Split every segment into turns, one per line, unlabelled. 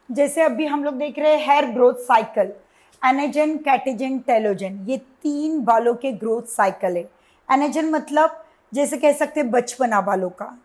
जैसे अभी हम लोग देख रहे हैं hair growth cycle, anagen, catagen, telogen, ये 3 बालों के ग्रोथ साइकिल है। एनेजन मतलब जैसे कह सकते हैं बचपना बालों का,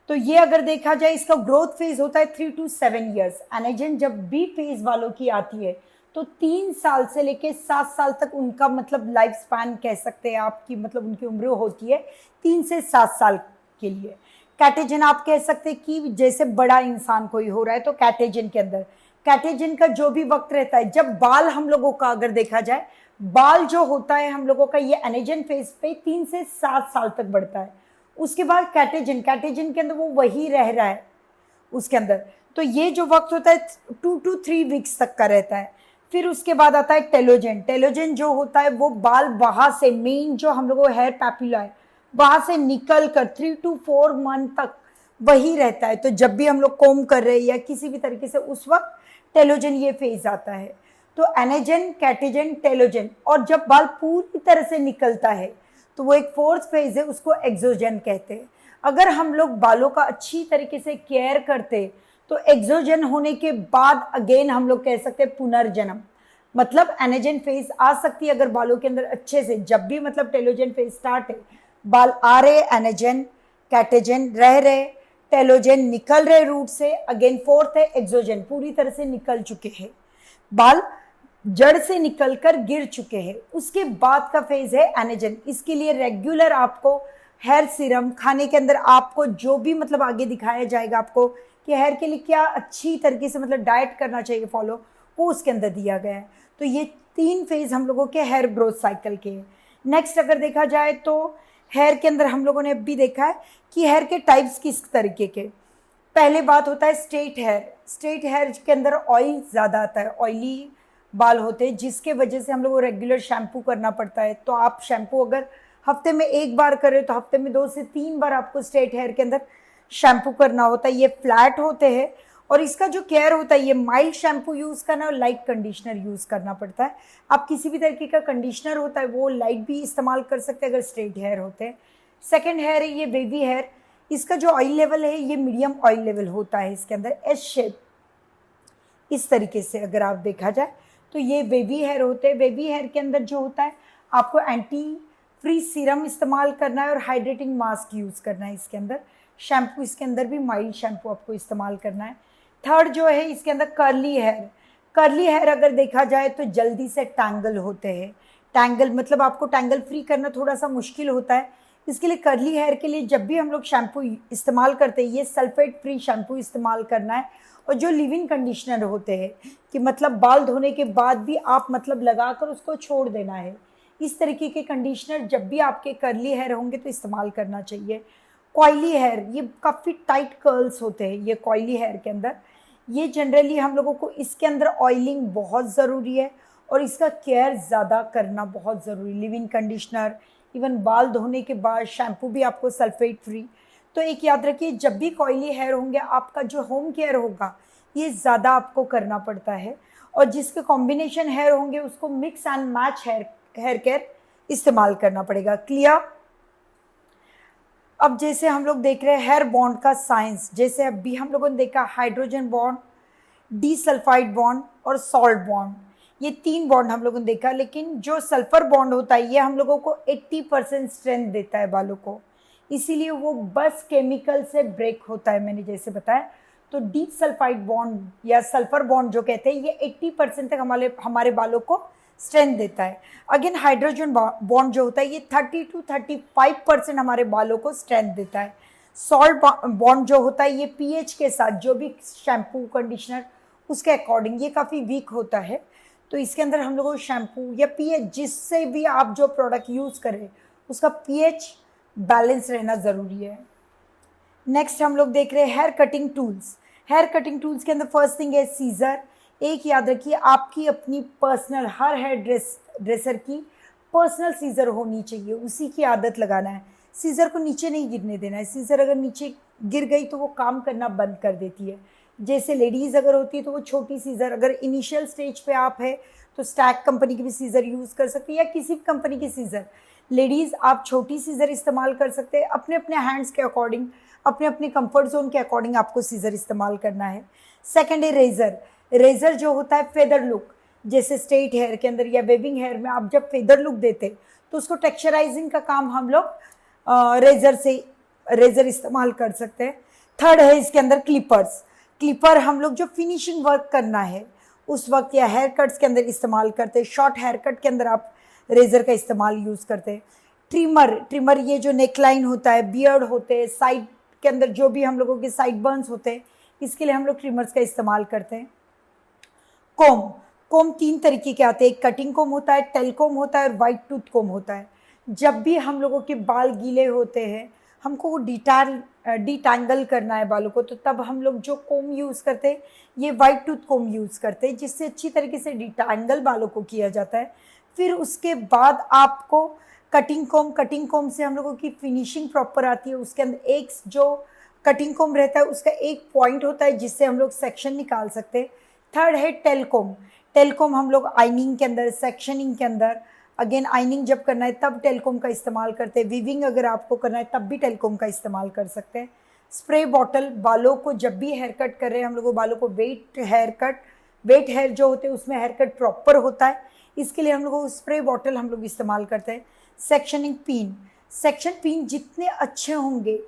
तो ये अगर देखा जाए इसका ग्रोथ फेज होता है 3 to 7 ईयर्स। एनेजन जब बी फेज बालों की आती है तो 3 साल से लेके 7 साल तक उनका मतलब लाइफ स्पैन कह सकते हैं आपकी, मतलब उनकी उम्र होती है 3 से 7 साल के लिए। कैटेजन आप कह सकते हैं कि जैसे बड़ा इंसान कोई हो रहा है तो कैटेजन के अंदर, कैटेजन का जो भी वक्त रहता है जब बाल हम लोगों का अगर देखा जाए, बाल जो होता है हम लोगों का ये एनेजन फेज पे 3 से 7 साल तक बढ़ता है। उसके बाद कैटेजन, कैटेजन के अंदर वो वही रह रहा है उसके अंदर, तो ये जो वक्त होता है 2 to 3 वीक्स तक का रहता है। फिर उसके बाद आता है टेलोजन। टेलोजन जो होता है वो बाल वहां से मेन जो हम लोगों को हेयर पैपिला है वहां से निकल कर 3 to 4 मंथ तक वही रहता है। तो जब भी हम लोग कोम कर रहे हैं या किसी भी तरीके से उस वक्त टेलोजन ये फेज आता है। तो एनेजन, कैटेजन, टेलोजन, और जब बाल पूरी तरह से निकलता है तो वो एक फोर्थ फेज है, उसको एक्सोजन कहते हैं। अगर हम लोग बालों का अच्छी तरीके से केयर करते तो एक्सोजन होने के बाद अगेन हम लोग कह सकते हैं पुनर्जन्म, मतलब एनेजन फेज आ सकती है अगर बालों के अंदर अच्छे से, जब भी मतलब टेलोजन फेज स्टार्ट है, बाल आ रहे एनेजन, कैटेजन रह रहे, टेलोजन निकल रहे रूट से, अगेन फोर्थ है एक्सोजन, पूरी तरह से निकल चुके हैं बाल, जड़ से निकलकर गिर चुके हैं। उसके बाद का फेज है एनेजन। इसके लिए रेगुलर आपको हेयर सीरम खाने के अंदर आपको जो भी मतलब आगे दिखाया जाएगा आपको कि हेयर के लिए क्या अच्छी तरीके से मतलब डाइट करना चाहिए फॉलो, वो उसके अंदर दिया गया है। तो ये 3 फेज हम लोगों के हेयर ग्रोथ साइकिल के। नेक्स्ट अगर देखा जाए तो हेयर के अंदर हम लोगों ने भी देखा है कि हेयर के टाइप्स किस तरीके के। पहले बात होता है स्ट्रेट हेयर। स्ट्रेट हेयर के अंदर ऑयल ज़्यादा आता है, ऑयली बाल होते हैं, जिसके वजह से हम लोग को रेगुलर शैम्पू करना पड़ता है। तो आप शैम्पू अगर हफ्ते में 1 बार करें तो हफ्ते में 2 से 3 बार आपको स्ट्रेट हेयर के अंदर शैम्पू करना होता है। ये फ्लैट होते हैं और इसका जो केयर होता है ये माइल्ड शैम्पू यूज़ करना और लाइट कंडीशनर यूज़ करना पड़ता है। आप किसी भी तरीके का कंडीशनर होता है वो लाइट भी इस्तेमाल कर सकते हैं अगर स्ट्रेट हेयर होते हैं। सेकेंड हेयर है ये वेवी हेयर। इसका जो ऑयल लेवल है ये मीडियम ऑयल लेवल होता है, इसके अंदर एस शेप इस तरीके से अगर आप देखा जाए तो ये वेवी हेयर होते हैं। वेवी हेयर के अंदर जो होता है आपको एंटी फ्रीज सीरम इस्तेमाल करना है और हाइड्रेटिंग मास्क यूज़ करना है। इसके अंदर शैम्पू, इसके अंदर भी माइल्ड शैम्पू आपको इस्तेमाल करना है। थर्ड जो है इसके अंदर कर्ली हेयर। कर्ली हेयर अगर देखा जाए तो जल्दी से टैंगल होते हैं। टैंगल मतलब आपको टैंगल फ्री करना थोड़ा सा मुश्किल होता है। इसके लिए कर्ली हेयर के लिए जब भी हम लोग शैम्पू इस्तेमाल करते हैं ये सल्फेट फ्री शैम्पू इस्तेमाल करना है। और जो लिविंग कंडीशनर होते हैं कि मतलब बाल धोने के बाद भी आप मतलब लगाकर उसको छोड़ देना है, इस तरीके के कंडीशनर जब भी आपके कर्ली हेयर होंगे तो इस्तेमाल करना चाहिए। कॉइली हेयर, ये काफ़ी टाइट कर्ल्स होते हैं ये कॉइली हेयर के अंदर। ये जनरली हम लोगों को इसके अंदर ऑयलिंग बहुत ज़रूरी है और इसका केयर ज़्यादा करना बहुत ज़रूरी। लिविंग कंडीशनर, इवन बाल धोने के बाद शैम्पू भी आपको सल्फेट फ्री। तो एक याद रखिए जब भी कॉइली हेयर होंगे आपका जो होम केयर होगा ये ज़्यादा आपको करना पड़ता है, और जिसके कॉम्बिनेशन हेयर होंगे उसको mix and match hair care इस्तेमाल करना पड़ेगा। क्लियर? अब जैसे हम लोग देख रहे हैं हेयर बॉन्ड का साइंस, जैसे अभी हम लोगों ने देखा हाइड्रोजन बॉन्ड, डीसल्फाइड बॉन्ड और सॉल्ट बॉन्ड, ये 3 बॉन्ड हम लोगों ने देखा। लेकिन जो सल्फर बॉन्ड होता है ये हम लोगों को 80% स्ट्रेंथ देता है बालों को, इसीलिए वो बस केमिकल से ब्रेक होता है मैंने जैसे बताया। तो डीसल्फाइड बॉन्ड या सल्फर बॉन्ड जो कहते हैं ये 80% तक हमारे बालों को स्ट्रेंथ देता है। अगेन हाइड्रोजन बॉन्ड जो होता है ये 30 to 35% हमारे बालों को स्ट्रेंथ देता है। सॉल्ट बॉन्ड जो होता है ये पीएच के साथ जो भी शैम्पू कंडीशनर उसके अकॉर्डिंग ये काफ़ी वीक होता है। तो इसके अंदर हम लोगों को शैम्पू या पीएच जिससे भी आप जो प्रोडक्ट यूज़ करें उसका पीएच बैलेंस रहना ज़रूरी है। नेक्स्ट हम लोग देख रहे हैं hair cutting tools. Hair cutting tools के अंदर फर्स्ट थिंग है सीज़र। एक याद रखिए आपकी अपनी पर्सनल, हर हेयर ड्रेसर की पर्सनल सीज़र होनी चाहिए, उसी की आदत लगाना है। सीज़र को नीचे नहीं गिरने देना है, सीज़र अगर नीचे गिर गई तो वो काम करना बंद कर देती है। जैसे लेडीज़ अगर होती है तो वो छोटी सीज़र, अगर इनिशियल स्टेज पे आप है तो स्टैक कंपनी की भी सीज़र यूज़ कर सकते हैं या किसी भी कंपनी की सीज़र। लेडीज़ आप छोटी सीज़र इस्तेमाल कर सकते हैं, अपने अपने हैंड्स के अकॉर्डिंग, अपने अपने कंफर्ट जोन के अकॉर्डिंग आपको सीज़र इस्तेमाल करना है। सेकेंड है रेज़र। रेजर जो होता है फेदर लुक, जैसे स्ट्रेट हेयर के अंदर या वेविंग हेयर में आप जब फेदर लुक देते तो उसको टेक्सचराइजिंग का काम हम लोग रेजर इस्तेमाल कर सकते हैं। थर्ड है इसके अंदर क्लिपर्स। क्लिपर हम लोग जो फिनिशिंग वर्क करना है उस वक्त या हेयर कट्स के अंदर इस्तेमाल करते हैं। शॉर्ट हेयर कट के अंदर आप रेजर का इस्तेमाल यूज़ करते हैं। ट्रिमर ये जो नेकलाइन होता है, बियर्ड होते हैं, साइड के अंदर जो भी हम लोगों के साइड बर्न्स होते हैं, इसके लिए हम लोग ट्रिमर्स का इस्तेमाल करते हैं। कोम 3 तरीके के आते हैं, एक कटिंग कोम होता है, टेल कोम होता है और वाइट टूथ कोम होता है। जब भी हम लोगों के बाल गीले होते हैं, हमको वो डिटैंगल करना है बालों को, तो तब हम लोग जो कोम यूज़ करते हैं ये वाइट टूथ कोम यूज़ करते हैं, जिससे अच्छी तरीके से डिटैंगल बालों को किया जाता है। फिर उसके बाद आपको कटिंग कोम से हम लोगों की फिनिशिंग प्रॉपर आती है। उसके अंदर एक जो कटिंग कोम रहता है उसका एक पॉइंट होता है जिससे हम लोग सेक्शन निकाल सकते हैं। थर्ड है टेलकोम हम लोग आइनिंग के अंदर, सेक्शनिंग के अंदर, अगेन आइनिंग जब करना है तब टेलकोम का इस्तेमाल करते हैं। वीविंग अगर आपको करना है तब भी टेलकोम का इस्तेमाल कर सकते हैं। स्प्रे बॉटल, बालों को जब भी हेयर कट कर रहे हैं हम लोग बालों को वेट हेयर जो होते हैं उसमें हेयर कट प्रॉपर होता है, इसके लिए हम लोग स्प्रे बॉटल हम लोग इस्तेमाल करते हैं। सेक्शन पिन जितने अच्छे होंगे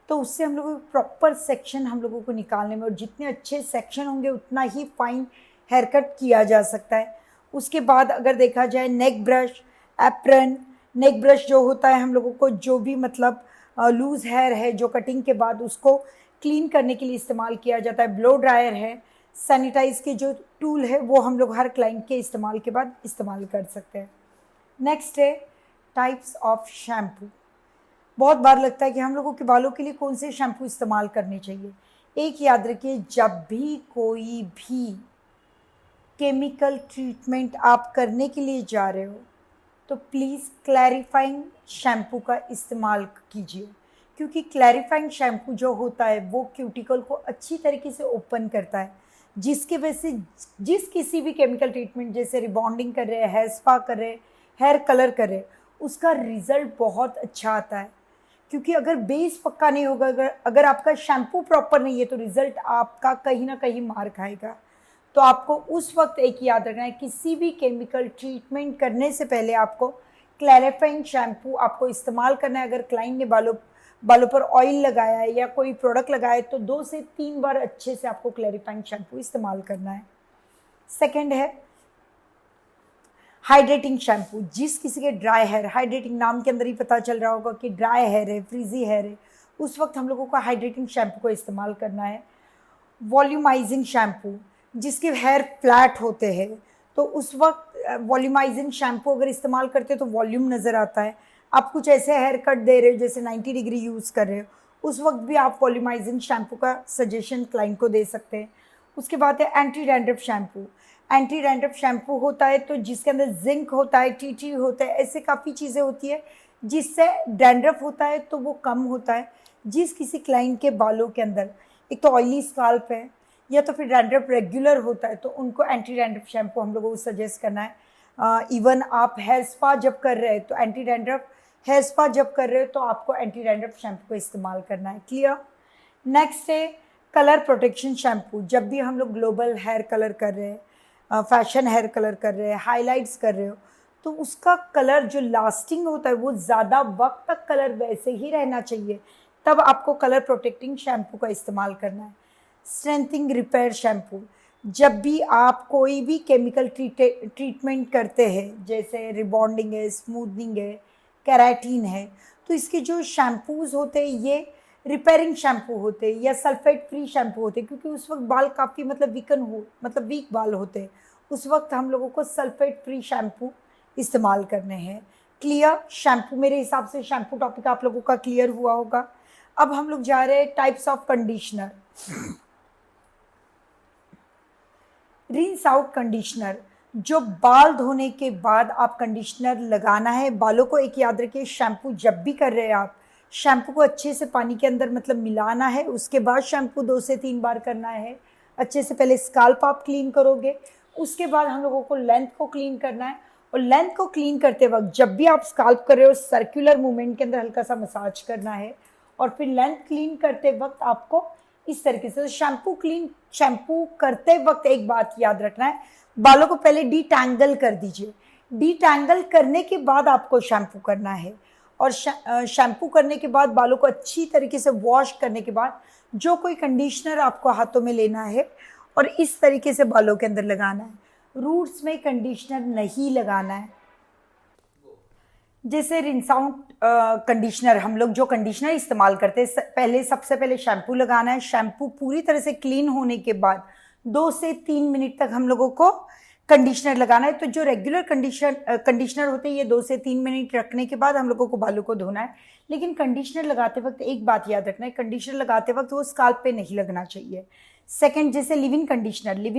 तो उससे हम लोगों को प्रॉपर सेक्शन हम लोगों को निकालने में, और जितने अच्छे सेक्शन होंगे उतना ही फाइन हेयर कट किया जा सकता है। उसके बाद अगर देखा जाए नेक ब्रश, एप्रन। नेक ब्रश जो होता है हम लोगों को जो भी मतलब लूज़ हेयर है जो कटिंग के बाद उसको क्लीन करने के लिए इस्तेमाल किया जाता है। ब्लो ड्रायर है। सैनिटाइज के जो टूल है वो हम लोग हर क्लाइंट के इस्तेमाल के बाद इस्तेमाल कर सकते हैं। नेक्स्ट है टाइप्स ऑफ शैम्पू। बहुत बार लगता है कि हम लोगों के बालों के लिए कौन से शैम्पू इस्तेमाल करने चाहिए। एक याद रखिए, जब भी कोई भी केमिकल ट्रीटमेंट आप करने के लिए जा रहे हो तो प्लीज़ क्लैरिफाइंग शैम्पू का इस्तेमाल कीजिए, क्योंकि क्लैरिफाइंग शैम्पू जो होता है वो क्यूटिकल को अच्छी तरीके से ओपन करता है, जिसकी वजह से जिस किसी भी केमिकल ट्रीटमेंट जैसे रिबॉन्डिंग कर रहे हैं, हेयर स्पा कर रहे हैं, हेयर कलर कर रहे हैं, उसका रिज़ल्ट बहुत अच्छा आता है। क्योंकि अगर बेस पक्का नहीं होगा, अगर आपका शैम्पू प्रॉपर नहीं है तो रिज़ल्ट आपका कहीं ना कहीं मार खाएगा। तो आपको उस वक्त एक याद रखना है, किसी भी केमिकल ट्रीटमेंट करने से पहले आपको क्लैरिफाइंग शैम्पू आपको इस्तेमाल करना है। अगर क्लाइंट ने बालों पर ऑयल लगाया है या कोई प्रोडक्ट लगाया है तो 2 से 3 बार अच्छे से आपको क्लैरिफाइंग शैम्पू इस्तेमाल करना है। सेकेंड है हाइड्रेटिंग शैम्पू। जिस किसी के ड्राई हेयर, हाइड्रेटिंग नाम के अंदर ही पता चल रहा होगा कि ड्राई हेयर है, फ्रीजी हेयर है, उस वक्त हम लोगों को हाइड्रेटिंग शैम्पू को इस्तेमाल करना है। वॉल्यूमाइजिंग शैम्पू, जिसके हेयर फ्लैट होते हैं तो उस वक्त वॉल्यूमाइजिंग शैम्पू अगर इस्तेमाल करते हैं तो वॉल्यूम नज़र आता है। आप कुछ ऐसे हेयर कट दे रहे हो जैसे 90 डिग्री यूज़ कर रहे हो, उस वक्त भी आप वॉल्यूमाइजिंग शैम्पू का सजेशन क्लाइंट को दे सकते हैं। उसके बाद है anti dandruff shampoo. Anti dandruff shampoo होता है तो जिसके अंदर जिंक होता है, टी होता है, ऐसे काफ़ी चीज़ें होती है जिससे डैंड्रफ होता है तो वो कम होता है। जिस किसी क्लाइंट के बालों के अंदर एक तो ऑयली स्काल्प है या तो फिर डैंड्रफ रेगुलर होता है तो उनको एंटी डैंड्रफ शैम्पू हम लोगों को सजेस्ट करना है। इवन आप हेयर स्पा जब कर रहे हैं तो एंटी डैंड्रफ हेयर स्पा जब कर रहे हो तो आपको एंटी डैंड्रफ शैम्पू को इस्तेमाल करना है। क्लियर। नेक्स्ट है कलर प्रोटेक्शन शैम्पू। जब भी हम लोग ग्लोबल हेयर कलर कर रहे हैं, फैशन हेयर कलर कर रहे हैं, हाइलाइट्स कर रहे हो, तो उसका कलर जो लास्टिंग होता है वो ज़्यादा वक्त तक कलर वैसे ही रहना चाहिए, तब आपको कलर प्रोटेक्टिंग शैम्पू का इस्तेमाल करना है। Strengthening repair shampoo. जब भी आप कोई भी केमिकल ट्रीटमेंट करते हैं जैसे रिबॉन्डिंग है, स्मूथनिंग है, केराटिन है, तो इसके जो शैम्पूज़ होते हैं ये रिपेयरिंग शैम्पू होते हैं या सल्फेट फ्री शैम्पू होते हैं, क्योंकि उस वक्त बाल काफ़ी मतलब वीक बाल होते हैं, उस वक्त हम लोगों को सल्फेट फ्री शैम्पू इस्तेमाल करने हैं। क्लियर। शैम्पू, मेरे हिसाब से शैम्पू टॉपिक आप लोगों का क्लियर हुआ होगा। अब हम लोग जा रहे हैं types of conditioner. Rinse out conditioner, जो बाल धोने के बाद आप कंडीशनर लगाना है बालों को। एक याद रखिए, शैम्पू जब भी कर रहे हैं आप, शैम्पू को अच्छे से पानी के अंदर मतलब मिलाना है, उसके बाद शैम्पू 2 से 3 बार करना है। अच्छे से पहले स्काल्प आप क्लीन करोगे, उसके बाद हम लोगों को लेंथ को क्लीन करना है। और लेंथ को क्लीन करते वक्त जब भी आप स्काल्प कर रहे हो सर्कुलर मूवमेंट के अंदर हल्का सा मसाज करना है, और फिर लेंथ क्लीन करते वक्त आपको इस तरीके से। शैम्पू करते वक्त एक बात याद रखना है, बालों को पहले डिटैंगल कर दीजिए। डिटैंगल करने के बाद आपको शैम्पू करना है, और शैम्पू करने के बाद बालों को अच्छी तरीके से वॉश करने के बाद जो कोई कंडीशनर आपको हाथों में लेना है और इस तरीके से बालों के अंदर लगाना है। रूट्स में कंडीशनर नहीं लगाना है। जैसे रिंस आउट कंडीशनर, हम लोग जो कंडीशनर इस्तेमाल करते हैं, पहले सबसे पहले शैम्पू लगाना है। शैम्पू पूरी तरह से क्लीन होने के बाद 2 से 3 मिनट तक हम लोगों को कंडीशनर लगाना है। तो जो रेगुलर कंडीशनर होते हैं, ये 2 से 3 मिनट रखने के बाद हम लोगों को बालों को धोना है। लेकिन कंडीशनर लगाते वक्त एक बात याद रखना है, कंडीशनर लगाते वक्त वो स्काल्प पे नहीं लगना चाहिए। सेकंड, जैसे लिव इन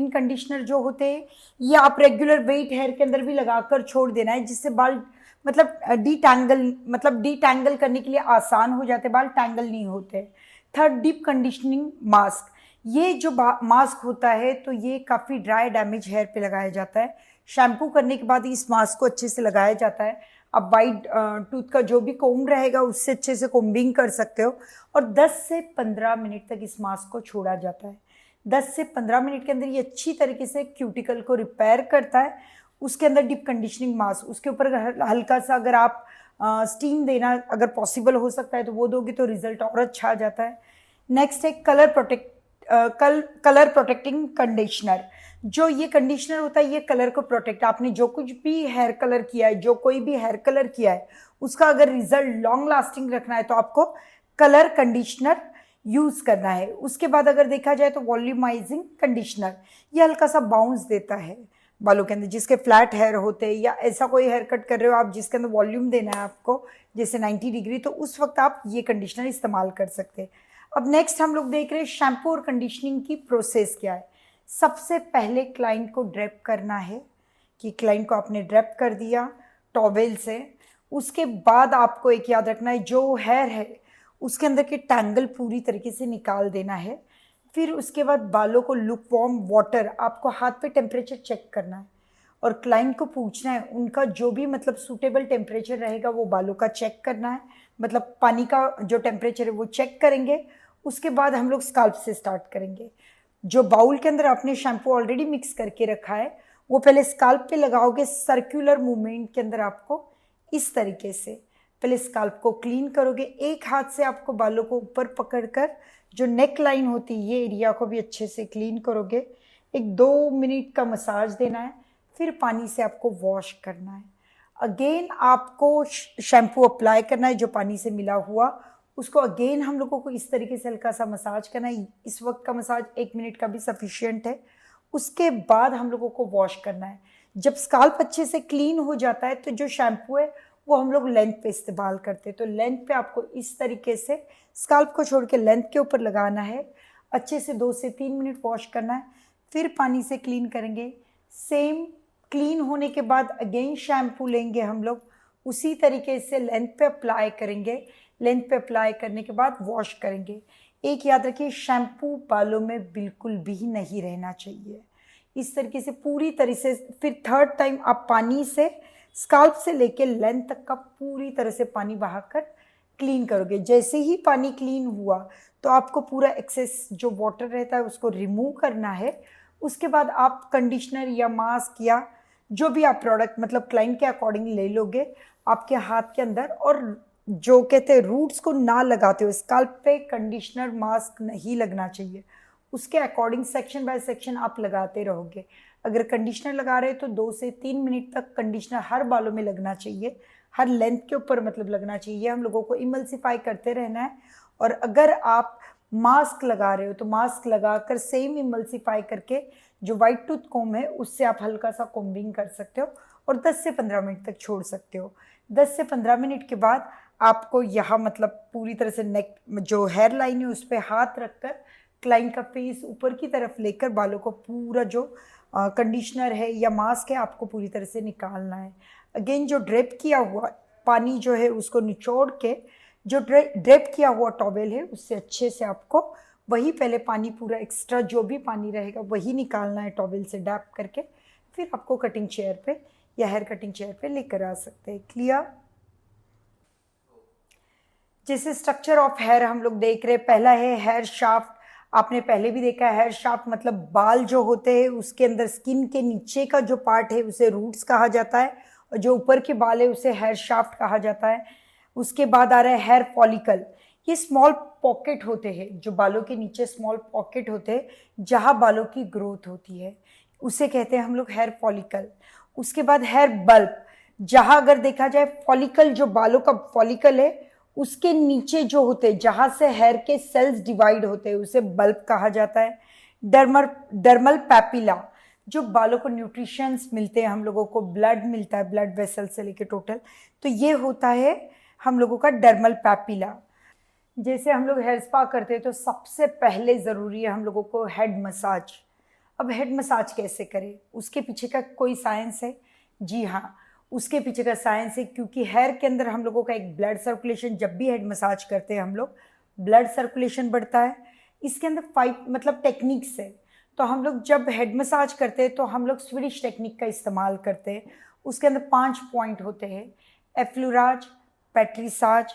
कंडीशनर जो होते हैं, ये आप रेगुलर वेट हेयर के अंदर भी लगाकर छोड़ देना है, जिससे बाल डिटैंगल करने के लिए आसान हो जाते, बाल टैंगल नहीं होते। Third, deep conditioning mask. ये जो मास्क होता है, तो ये काफ़ी ड्राई डैमेज हेयर पे लगाया जाता है। शैम्पू करने के बाद इस मास्क को अच्छे से लगाया जाता है। अब वाइट टूथ का जो भी कोम्ब रहेगा उससे अच्छे से कोम्बिंग कर सकते हो, और 10 से 15 मिनट तक इस मास्क को छोड़ा जाता है। 10 से 15 मिनट के अंदर ये अच्छी तरीके से क्यूटिकल को रिपेयर करता है। उसके अंदर डीप कंडीशनिंग मास्क, उसके ऊपर हल्का सा अगर आप स्टीम देना अगर पॉसिबल हो सकता है तो वो दोगे तो रिजल्ट और अच्छा आ जाता है। नेक्स्ट है कलर प्रोटेक्टिंग कंडीशनर। जो ये कंडीशनर होता है, ये कलर को प्रोटेक्ट, आपने जो कुछ भी हेयर कलर किया है, जो कोई भी हेयर कलर किया है, उसका अगर रिजल्ट लॉन्ग लास्टिंग रखना है तो आपको कलर कंडीशनर यूज करना है। उसके बाद अगर देखा जाए तो वॉल्यूमाइजिंग कंडीशनर, ये हल्का सा बाउंस देता है बालों के अंदर। जिसके फ्लैट हेयर होते हैं, या ऐसा कोई हेयर कट कर रहे हो आप जिसके अंदर वॉल्यूम देना है आपको, जैसे 90 डिग्री, तो उस वक्त आप ये कंडीशनर इस्तेमाल कर सकते हैं। अब नेक्स्ट हम लोग देख रहे हैं शैम्पू और कंडीशनिंग की प्रोसेस क्या है। सबसे पहले क्लाइंट को ड्रेप करना है, कि क्लाइंट को आपने ड्रेप कर दिया टॉवेल से। उसके बाद आपको एक याद रखना है, जो हेयर है उसके अंदर के टैंगल पूरी तरीके से निकाल देना है। फिर उसके बाद बालों को लुक वार्म वाटर, आपको हाथ पे टेम्परेचर चेक करना है और क्लाइंट को पूछना है, उनका जो भी सूटेबल टेम्परेचर रहेगा वो बालों का चेक करना है। पानी का जो टेम्परेचर है वो चेक करेंगे। उसके बाद हम लोग स्काल्प से स्टार्ट करेंगे। जो बाउल के अंदर आपने शैम्पू ऑलरेडी मिक्स करके रखा है, वो पहले स्काल्प पे लगाओगे। सर्कुलर मूवमेंट के अंदर आपको इस तरीके से पहले स्काल्प को क्लीन करोगे। एक हाथ से आपको बालों को ऊपर पकड़कर जो नेक लाइन होती है, ये एरिया को भी अच्छे से क्लीन करोगे। एक 2 मिनट का मसाज देना है, फिर पानी से आपको वॉश करना है। अगेन आपको शैम्पू अप्लाई करना है जो पानी से मिला हुआ, उसको अगेन हम लोगों को इस तरीके से हल्का सा मसाज करना है। इस वक्त का मसाज 1 मिनट का भी सफिशिएंट है। उसके बाद हम लोगों को वॉश करना है। जब स्काल्प अच्छे से क्लीन हो जाता है तो जो शैम्पू है वो हम लोग लेंथ पे इस्तेमाल करते हैं। तो लेंथ पे आपको इस तरीके से स्काल्प को छोड़ के लेंथ के ऊपर लगाना है। अच्छे से 2 से 3 मिनट वॉश करना है, फिर पानी से क्लीन करेंगे। सेम क्लीन होने के बाद अगेन शैम्पू लेंगे हम लोग, उसी तरीके से लेंथ पे अप्लाई करेंगे। लेंथ पे अप्लाई करने के बाद वॉश करेंगे। एक याद रखिए, शैम्पू बालों में बिल्कुल भी नहीं रहना चाहिए। इस तरीके से पूरी तरह से फिर थर्ड टाइम आप पानी से स्काल्प से लेके लेंथ तक का पूरी तरह से पानी बहाकर क्लीन करोगे। जैसे ही पानी क्लीन हुआ तो आपको पूरा एक्सेस जो वाटर रहता है उसको रिमूव करना है। उसके बाद आप कंडीशनर या मास्क या जो भी आप प्रोडक्ट क्लाइंट के अकॉर्डिंग ले लोगे आपके हाथ के अंदर, और जो कहते हैं रूट्स को ना लगाते हो, स्काल्प पे कंडीशनर मास्क नहीं लगना चाहिए, उसके अकॉर्डिंग सेक्शन बाय सेक्शन आप लगाते रहोगे। अगर कंडीशनर लगा रहे हो तो 2 से 3 मिनट तक कंडीशनर हर बालों में लगना चाहिए, हर लेंथ के ऊपर लगना चाहिए। हम लोगों को इमल्सिफाई करते रहना है। और अगर आप मास्क लगा रहे हो तो मास्क लगाकर सेम इमल्सिफाई करके जो वाइट टूथ कोम है उससे आप हल्का सा कोम्बिंग कर सकते हो और 10 से 15 मिनट तक छोड़ सकते हो। 10 से 15 मिनट के बाद आपको यहाँ पूरी तरह से नेक जो हेयर लाइन है उस पर हाथ रखकर क्लाइंट का फेस ऊपर की तरफ लेकर बालों को पूरा जो कंडीशनर है या मास्क है आपको पूरी तरह से निकालना है। अगेन जो ड्रेप किया हुआ पानी जो है उसको निचोड़ के जो ड्रेप किया हुआ टॉवेल है उससे अच्छे से आपको वही पहले पानी पूरा एक्स्ट्रा जो भी पानी रहेगा वही निकालना है टॉवेल से डैप करके। फिर आपको कटिंग चेयर पे या हेयर कटिंग चेयर पे लेकर आ सकते हैं। क्लियर? जैसे स्ट्रक्चर ऑफ हेयर हम लोग देख रहे हैं, पहला है हेयर शाफ्ट। आपने पहले भी देखा है, हेयर शाफ्ट मतलब बाल जो होते हैं उसके अंदर स्किन के नीचे का जो पार्ट है उसे रूट्स कहा जाता है, और जो ऊपर के बाल है उसे हेयर शाफ्ट कहा जाता है। उसके बाद आ रहा है हेयर फॉलिकल। ये स्मॉल पॉकेट होते हैं, जो बालों के नीचे स्मॉल पॉकेट होते हैं जहाँ बालों की ग्रोथ होती है, उसे कहते हैं हम लोग हेयर फॉलिकल। उसके बाद हेयर बल्ब, जहाँ अगर देखा जाए फॉलिकल, जो बालों का फॉलिकल है उसके नीचे जो होते हैं जहाँ से हेयर के सेल्स डिवाइड होते हैं उसे बल्ब कहा जाता है। डर्मल पैपिला, जो बालों को न्यूट्रिशंस मिलते हैं, हम लोगों को ब्लड मिलता है, ब्लड वेसल से लेके टोटल, तो ये होता है हम लोगों का डर्मल पैपिला। जैसे हम लोग हेयर स्पा करते हैं तो सबसे पहले ज़रूरी है हम लोगों को हेड मसाज। अब हेड मसाज कैसे करें, उसके पीछे का कोई साइंस है? जी हाँ, उसके पीछे का साइंस है, क्योंकि हेयर के अंदर हम लोगों का एक ब्लड सर्कुलेशन, जब भी हेड मसाज करते हैं हम लोग ब्लड सर्कुलेशन बढ़ता है। इसके अंदर 5 मतलब टेक्निक्स है। तो हम लोग जब हेड मसाज करते हैं तो हम लोग स्वीडिश टेक्निक का इस्तेमाल करते हैं। उसके अंदर 5 पॉइंट होते हैं: एफ्लूराज, पेट्रीसाज,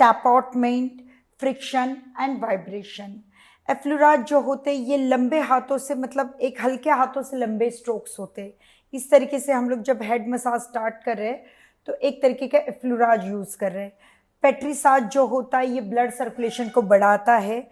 टैपआउटमेंट, फ्रिक्शन एंड वाइब्रेशन। एफ्लूराज जो होते हैं ये लंबे हाथों से, मतलब एक हल्के हाथों से लंबे स्ट्रोक्स होते हैं। इस तरीके से हम लोग जब हेड मसाज स्टार्ट कर रहे हैं तो एक तरीके का एफ्लूराज यूज़ कर रहे हैं। पेट्रीसाज जो होता है ये ब्लड सर्कुलेशन को बढ़ाता है,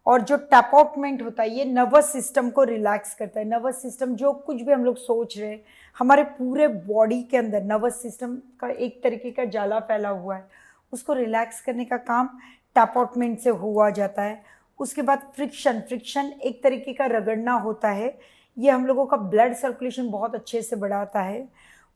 और जो टैपआउटमेंट होता है ये नर्वस सिस्टम को रिलैक्स करता है। नर्वस सिस्टम, जो कुछ भी हम लोग सोच रहे हैं, हमारे पूरे बॉडी के अंदर नर्वस सिस्टम का एक तरीके का जाला फैला हुआ है, उसको रिलैक्स करने का काम टैपआउटमेंट से हुआ जाता है। उसके बाद फ्रिक्शन, फ्रिक्शन एक तरीके का रगड़ना होता है, ये हम लोगों का ब्लड सर्कुलेशन बहुत अच्छे से बढ़ाता है।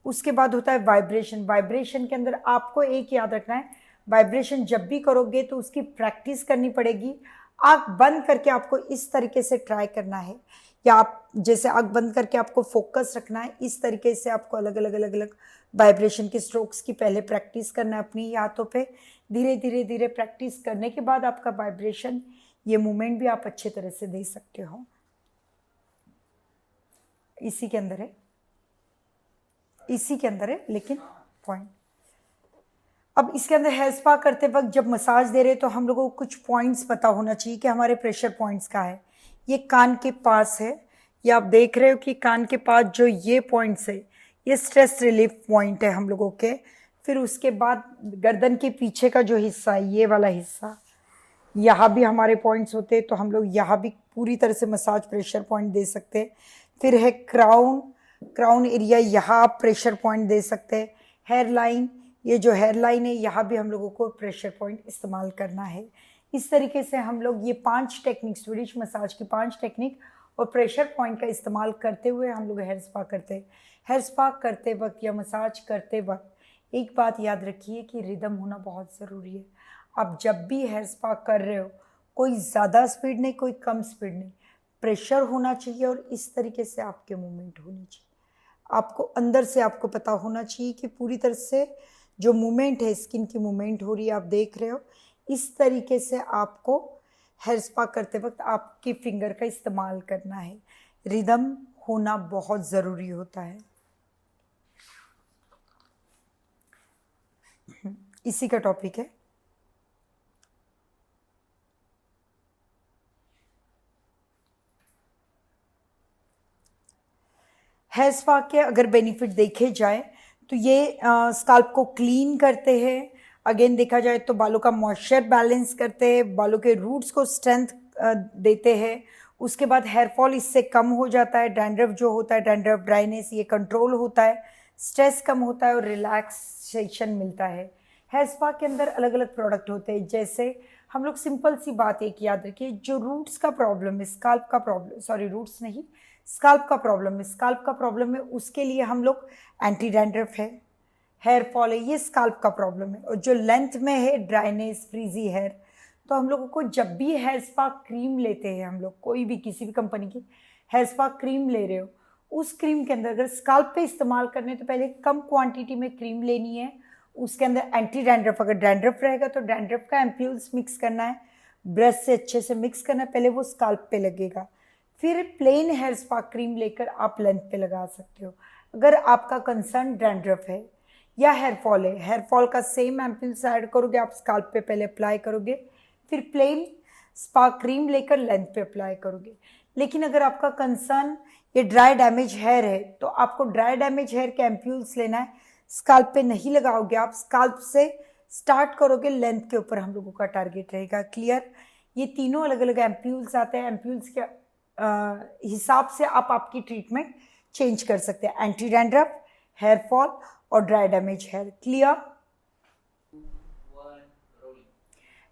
उसके बाद होता है वाइब्रेशन। वाइब्रेशन के अंदर आपको एक याद रखना है, वाइब्रेशन जब भी करोगे तो उसकी प्रैक्टिस करनी पड़ेगी। आँख बंद करके आपको इस तरीके से ट्राई करना है, या आप जैसे आँख बंद करके आपको फोकस रखना है, इस तरीके से आपको अलग अलग अलग अलग वाइब्रेशन के स्ट्रोक्स की पहले प्रैक्टिस करना है अपनी हाथों पे। धीरे धीरे धीरे प्रैक्टिस करने के बाद आपका वाइब्रेशन, ये मूवमेंट भी आप अच्छे तरह से दे सकते हो। इसी के अंदर है, इसी के अंदर है लेकिन पॉइंट। अब इसके अंदर हेयर स्पा करते वक्त जब मसाज दे रहे तो हम लोगों को कुछ पॉइंट्स पता होना चाहिए कि हमारे प्रेशर पॉइंट्स का है। ये कान के पास है, ये आप देख रहे हो कि कान के पास जो ये पॉइंट्स है ये स्ट्रेस रिलीफ पॉइंट है हम लोगों के। फिर उसके बाद गर्दन के पीछे का जो हिस्सा है, ये वाला हिस्सा, यहाँ भी हमारे पॉइंट्स होते हैं, तो हम लोग यहाँ भी पूरी तरह से मसाज प्रेशर पॉइंट दे सकते हैं। फिर है क्राउन, क्राउन एरिया, यहाँ आप प्रेशर पॉइंट दे सकते हैं। हेयर लाइन, ये जो हेयर लाइन है यहाँ भी हम लोगों को प्रेशर पॉइंट इस्तेमाल करना है। इस तरीके से हम लोग ये 5 टेक्निक, स्वीडिश मसाज की 5 टेक्निक और प्रेशर पॉइंट का इस्तेमाल करते हुए हम लोग हेयर स्पा करते हैं। हेयर स्पा करते वक्त या मसाज करते वक्त एक बात याद रखिए कि रिदम होना बहुत ज़रूरी है। आप जब भी हेयर स्पा कर रहे हो, कोई ज़्यादा स्पीड नहीं, कोई कम स्पीड नहीं, प्रेशर होना चाहिए और इस तरीके से आपके मूवमेंट होनी चाहिए। आपको अंदर से आपको पता होना चाहिए कि पूरी तरह से जो मूवमेंट है, स्किन की मूवमेंट हो रही है, आप देख रहे हो। इस तरीके से आपको हेयर स्पा करते वक्त आपकी फिंगर का इस्तेमाल करना है। रिदम होना बहुत ज़रूरी होता है। इसी का टॉपिक है। हेयर स्पा के अगर बेनिफिट देखे जाए तो ये स्काल्प को क्लीन करते हैं। अगेन देखा जाए तो बालों का मॉइस्चर बैलेंस करते हैं, बालों के रूट्स को स्ट्रेंथ देते हैं। उसके बाद हेयर फॉल इससे कम हो जाता है। डैंड्रफ जो होता है, डैंड्रफ ड्राइनेस, ये कंट्रोल होता है। स्ट्रेस कम होता है और रिलैक्सेशन मिलता है। हेयर स्पा के अंदर अलग अलग प्रोडक्ट होते हैं। जैसे हम लोग सिंपल सी बात एक याद रखिए, जो रूट्स का प्रॉब्लम है, स्काल्प का प्रॉब्लम, सॉरी रूट्स नहीं, स्काल्प का प्रॉब्लम है, स्काल्प का प्रॉब्लम है, उसके लिए हम लोग एंटी डैंड्रफ है, हेयर फॉल है, ये स्काल्प का प्रॉब्लम है। और जो लेंथ में है, ड्राइनेस, फ्रीजी हेयर, तो हम लोगों को जब भी हेयर स्पा क्रीम लेते हैं, हम लोग कोई भी किसी भी कंपनी की हेयर स्पा क्रीम ले रहे हो, उस क्रीम के अंदर अगर स्काल्प पे इस्तेमाल करने तो पहले कम क्वांटिटी में क्रीम लेनी है। उसके अंदर एंटी डैंड्रफ, अगर डैंड्रफ रहेगा तो डैंड्रफ का एम्प्यूल्स मिक्स करना है, ब्रश से अच्छे से मिक्स करना है, पहले वो स्काल्प पे लगेगा। फिर प्लेन हेयर स्पा क्रीम लेकर आप लेंथ पे लगा सकते हो। अगर आपका कंसर्न डैंड्रफ है या हेयर फॉल है, हेयर फॉल का सेम एम्प्यूल्स ऐड करोगे, आप स्काल्प पे पहले अप्लाई करोगे, फिर प्लेन स्पा क्रीम लेकर लेंथ पे अप्लाई करोगे। लेकिन अगर आपका कंसर्न ये ड्राई डैमेज हेयर है तो आपको ड्राई डैमेज हेयर के एम्प्यूल्स लेना है, स्काल्प पे नहीं लगाओगे आप, स्काल्प से स्टार्ट करोगे, लेंथ के ऊपर हम लोगों का टारगेट रहेगा। क्लियर? ये तीनों अलग अलग एम्प्यूल्स आते हैं, एम्प्यूल्स के हिसाब से आप आपकी ट्रीटमेंट चेंज कर सकते हैं, एंटी डैंड्रफ, हेयर फॉल और dry damage hair. Clear?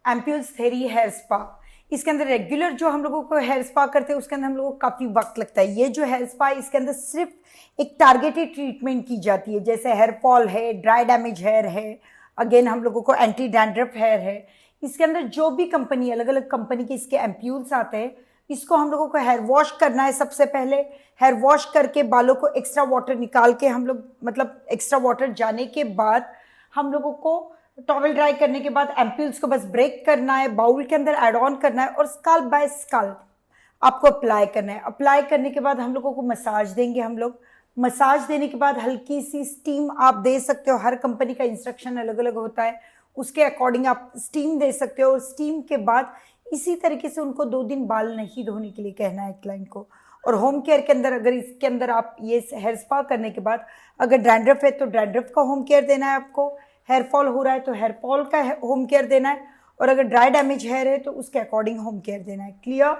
Ampoules थेरी हेयर स्पा, इसके अंदर रेगुलर जो हम लोगों को हेयर स्पा करते हैं उसके अंदर हम लोगों को काफ़ी वक्त लगता है। ये जो हेयर स्पा इसके अंदर सिर्फ एक टारगेटेड ट्रीटमेंट की जाती है, जैसे हेयर फॉल है, ड्राई डैमेज हेयर है, अगेन हम लोगों को एंटी डैंड्रफ हेयर है। इसके अंदर जो भी कंपनी, अलग अलग कंपनी के इसके एम्प्यूल्स आते हैं, इसको हम लोगों को हेयर वॉश करना है। सबसे पहले हेयर वॉश करके बालों को एक्स्ट्रा वाटर निकाल के हम लोग, मतलब एक्स्ट्रा वाटर जाने के बाद हम लोगों को टॉवल ड्राई करने के बाद एम्प्यूल्स को बस ब्रेक करना है, बाउल के अंदर ऐड ऑन करना है और स्काल्प बाय स्काल्प आपको अप्लाई करना है। अप्लाई करने के बाद हम लोगों को मसाज देंगे। हम लोग मसाज देने के बाद हल्की सी स्टीम आप दे सकते हो, हर कंपनी का इंस्ट्रक्शन अलग अलग होता है, उसके अकॉर्डिंग आप स्टीम दे सकते हो। स्टीम के बाद इसी तरीके से उनको 2 दिन बाल नहीं धोने के लिए कहना है क्लाइंट को। और होम केयर के अंदर अगर इसके अंदर आप ये हेयर स्पा करने के बाद अगर डैंड्रफ है तो डैंड्रफ का होम केयर देना है आपको, हेयर फॉल हो रहा है तो हेयर फॉल का होम केयर देना है, और अगर ड्राई डैमेज हेयर है तो उसके अकॉर्डिंग होम केयर देना है। क्लियर?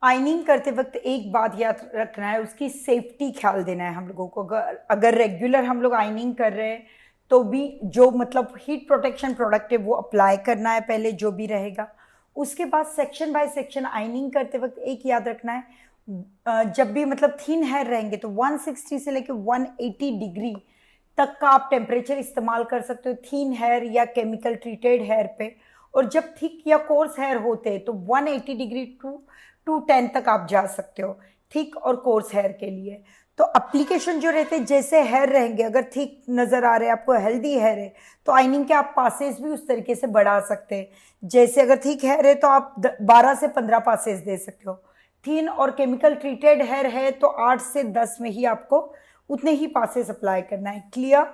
आइनिंग करते वक्त एक बात याद रखना है, उसकी सेफ्टी ख्याल देना है हम लोगों को। अगर रेगुलर हम लोग आइनिंग कर रहे हैं तो भी जो मतलब हीट प्रोटेक्शन प्रोडक्ट है वो अप्लाई करना है पहले, जो भी रहेगा। उसके बाद सेक्शन बाय सेक्शन आइनिंग करते वक्त एक याद रखना है, जब भी मतलब थिन हेयर रहेंगे तो 160 से लेकर 180 डिग्री तक का आप टेम्परेचर इस्तेमाल कर सकते हो थिन हेयर या केमिकल ट्रीटेड हेयर पे। और जब थिक या कोर्स हेयर होते हैं तो 180 डिग्री टू 210 तक आप जा सकते हो थिक और कोर्स हेयर के लिए। तो एप्लीकेशन जो रहते हैं, जैसे हेयर रहेंगे, अगर थिक नज़र आ रहे हैं आपको, हेल्दी हेयर है, तो आइनिंग के आप पासेस भी उस तरीके से बढ़ा सकते हैं। जैसे अगर थिक हेयर है तो आप 12 से 15 पासेस दे सकते हो, थिन और केमिकल ट्रीटेड हेयर है तो 8 से 10 में ही आपको उतने ही पासेस अप्लाई करना है। क्लियर?